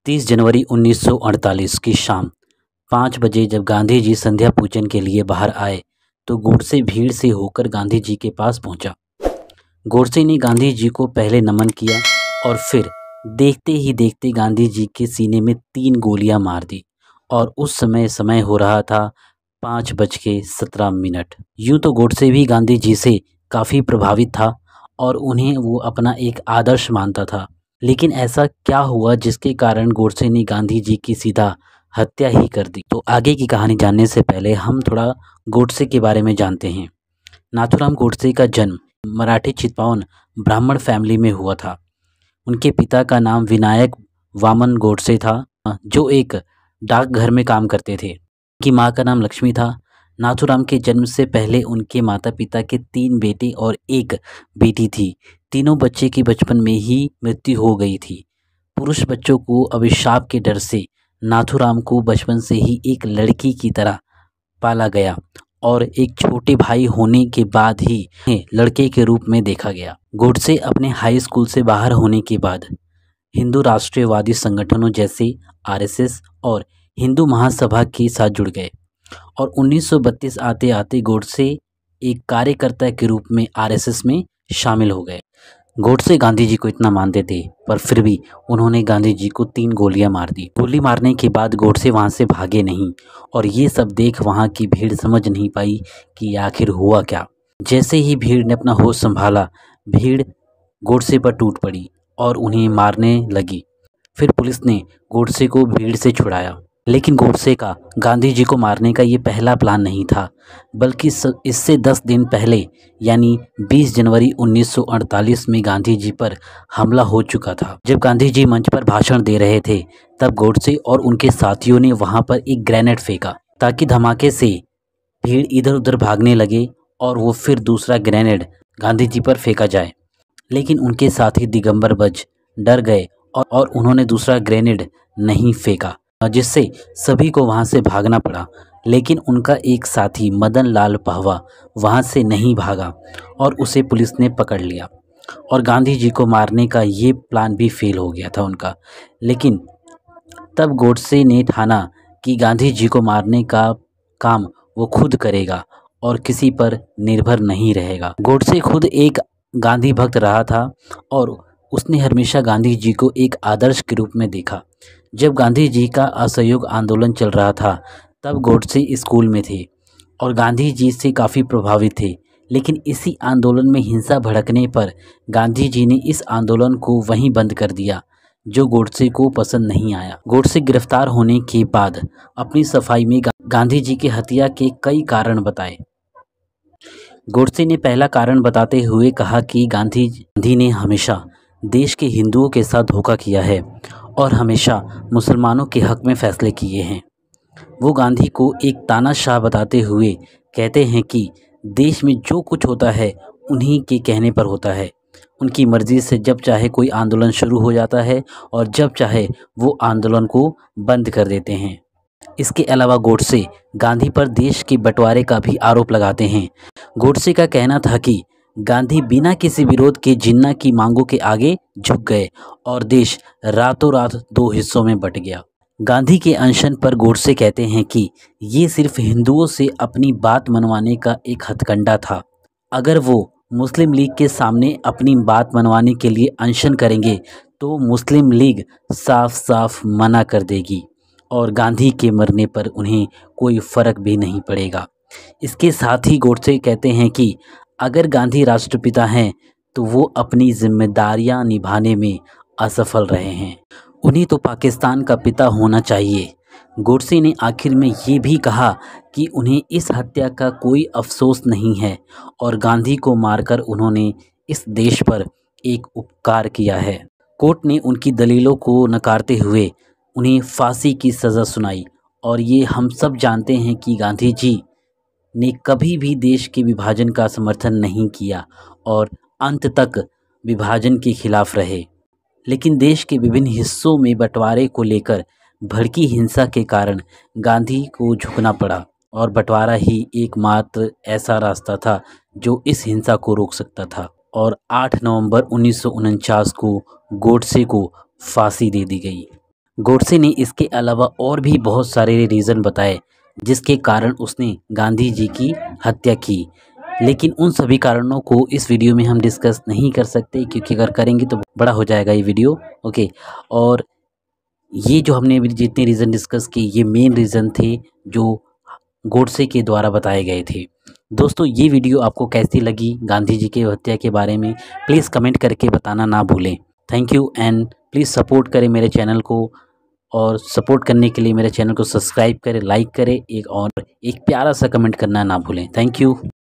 30 जनवरी 1948 की शाम 5 बजे जब गांधी जी संध्या पूजन के लिए बाहर आए तो गोडसे भीड़ से होकर गांधी जी के पास पहुंचा। गोडसे ने गांधी जी को पहले नमन किया और फिर देखते ही देखते गांधी जी के सीने में 3 गोलियां मार दी और उस समय हो रहा था 5:17। यूं तो गोडसे भी गांधी जी से काफ़ी प्रभावित था और उन्हें वो अपना एक आदर्श मानता था। लेकिन ऐसा क्या हुआ जिसके कारण गोडसे ने गांधी जी की सीधा हत्या ही कर दी। तो आगे की कहानी जानने से पहले हम थोड़ा गोडसे के बारे में जानते हैं। नाथूराम गोडसे का जन्म मराठी चित्पावन ब्राह्मण फैमिली में हुआ था। उनके पिता का नाम विनायक वामन गोडसे था, जो एक डाकघर में काम करते थे। उनकी माँ का नाम लक्ष्मी था। नाथूराम के जन्म से पहले उनके माता पिता के 3 बेटे और 1 बेटी थी। तीनों बच्चे की बचपन में ही मृत्यु हो गई थी। पुरुष बच्चों को अभिशाप के डर से नाथूराम को बचपन से ही एक लड़की की तरह पाला गया और एक छोटे भाई होने के बाद ही लड़के के रूप में देखा गया। गोडसे अपने हाई स्कूल से बाहर होने के बाद हिंदू राष्ट्रीयवादी संगठनों जैसे आरएसएस और हिंदू महासभा के साथ जुड़ गए और 1932 आते आते गोडसे एक कार्यकर्ता के रूप में आरएसएस में शामिल हो गए। गोडसे गांधी जी को इतना मानते थे पर फिर भी उन्होंने गांधी जी को 3 गोलियां मार दी। गोली मारने के बाद गोडसे वहां से भागे नहीं और ये सब देख वहां की भीड़ समझ नहीं पाई कि आखिर हुआ क्या। जैसे ही भीड़ ने अपना होश संभाला, भीड़ गोडसे पर टूट पड़ी और उन्हें मारने लगी। फिर पुलिस ने गोडसे को भीड़ से छुड़ाया। लेकिन गोडसे का गांधी जी को मारने का ये पहला प्लान नहीं था, बल्कि इससे 10 दिन पहले यानी 20 जनवरी 1948 में गांधी जी पर हमला हो चुका था। जब गांधी जी मंच पर भाषण दे रहे थे तब गोडसे और उनके साथियों ने वहां पर एक ग्रेनेड फेंका ताकि धमाके से भीड़ इधर उधर भागने लगे और वो फिर दूसरा ग्रेनेड गांधी जी पर फेंका जाए। लेकिन उनके साथी दिगंबर बज डर गए और उन्होंने दूसरा ग्रेनेड नहीं फेंका, जिससे सभी को वहां से भागना पड़ा। लेकिन उनका एक साथी मदन लाल पहवा वहां से नहीं भागा और उसे पुलिस ने पकड़ लिया और गांधी जी को मारने का ये प्लान भी फेल हो गया था उनका। लेकिन तब गोडसे ने ठाना कि गांधी जी को मारने का काम वो खुद करेगा और किसी पर निर्भर नहीं रहेगा। गोडसे खुद एक गांधी भक्त रहा था और उसने हमेशा गांधी जी को एक आदर्श के रूप में देखा। जब गांधी जी का असहयोग आंदोलन चल रहा था तब गोडसे स्कूल में थे और गांधी जी से काफ़ी प्रभावित थे। लेकिन इसी आंदोलन में हिंसा भड़कने पर गांधी जी ने इस आंदोलन को वहीं बंद कर दिया, जो गोडसे को पसंद नहीं आया। गोडसे गिरफ्तार होने के बाद अपनी सफाई में गांधी जी की हत्या के कई कारण बताए। गोडसे ने पहला कारण बताते हुए कहा कि गांधी ने हमेशा देश के हिंदुओं के साथ धोखा किया है और हमेशा मुसलमानों के हक में फैसले किए हैं। वो गांधी को एक तानाशाह बताते हुए कहते हैं कि देश में जो कुछ होता है उन्हीं के कहने पर होता है। उनकी मर्ज़ी से जब चाहे कोई आंदोलन शुरू हो जाता है और जब चाहे वो आंदोलन को बंद कर देते हैं। इसके अलावा गोडसे गांधी पर देश के बंटवारे का भी आरोप लगाते हैं। गोडसे का कहना था कि गांधी बिना किसी विरोध के जिन्ना की मांगों के आगे झुक गए और देश रातों रात 2 हिस्सों में बंट गया। गांधी के अनशन पर गोडसे कहते हैं कि ये सिर्फ हिंदुओं से अपनी बात मनवाने का एक हथकंडा था। अगर वो मुस्लिम लीग के सामने अपनी बात मनवाने के लिए अनशन करेंगे तो मुस्लिम लीग साफ साफ मना कर देगी और गांधी के मरने पर उन्हें कोई फ़र्क भी नहीं पड़ेगा। इसके साथ ही गोडसे कहते हैं कि अगर गांधी राष्ट्रपिता हैं तो वो अपनी जिम्मेदारियां निभाने में असफल रहे हैं। उन्हें तो पाकिस्तान का पिता होना चाहिए। गोडसे ने आखिर में ये भी कहा कि उन्हें इस हत्या का कोई अफसोस नहीं है और गांधी को मारकर उन्होंने इस देश पर एक उपकार किया है। कोर्ट ने उनकी दलीलों को नकारते हुए उन्हें फांसी की सज़ा सुनाई और ये हम सब जानते हैं कि गांधी जी ने कभी भी देश के विभाजन का समर्थन नहीं किया और अंत तक विभाजन के खिलाफ रहे। लेकिन देश के विभिन्न हिस्सों में बंटवारे को लेकर भड़की हिंसा के कारण गांधी को झुकना पड़ा और बंटवारा ही एकमात्र ऐसा रास्ता था जो इस हिंसा को रोक सकता था। और 8 नवंबर 1949 को गोडसे को फांसी दे दी गई। गोडसे ने इसके अलावा और भी बहुत सारे रीज़न बताए जिसके कारण उसने गांधी जी की हत्या की, लेकिन उन सभी कारणों को इस वीडियो में हम डिस्कस नहीं कर सकते, क्योंकि अगर करेंगे तो बड़ा हो जाएगा ये वीडियो। ओके, और ये जो हमने अभी जितने रीज़न डिस्कस किए ये मेन रीज़न थे जो गोडसे के द्वारा बताए गए थे। दोस्तों, ये वीडियो आपको कैसी लगी गांधी जी की हत्या के बारे में, प्लीज़ कमेंट करके बताना ना भूलें। Thank you and please support करें मेरे चैनल को, और सपोर्ट करने के लिए मेरे चैनल को सब्सक्राइब करें, लाइक करें, एक प्यारा सा कमेंट करना ना भूलें। Thank you.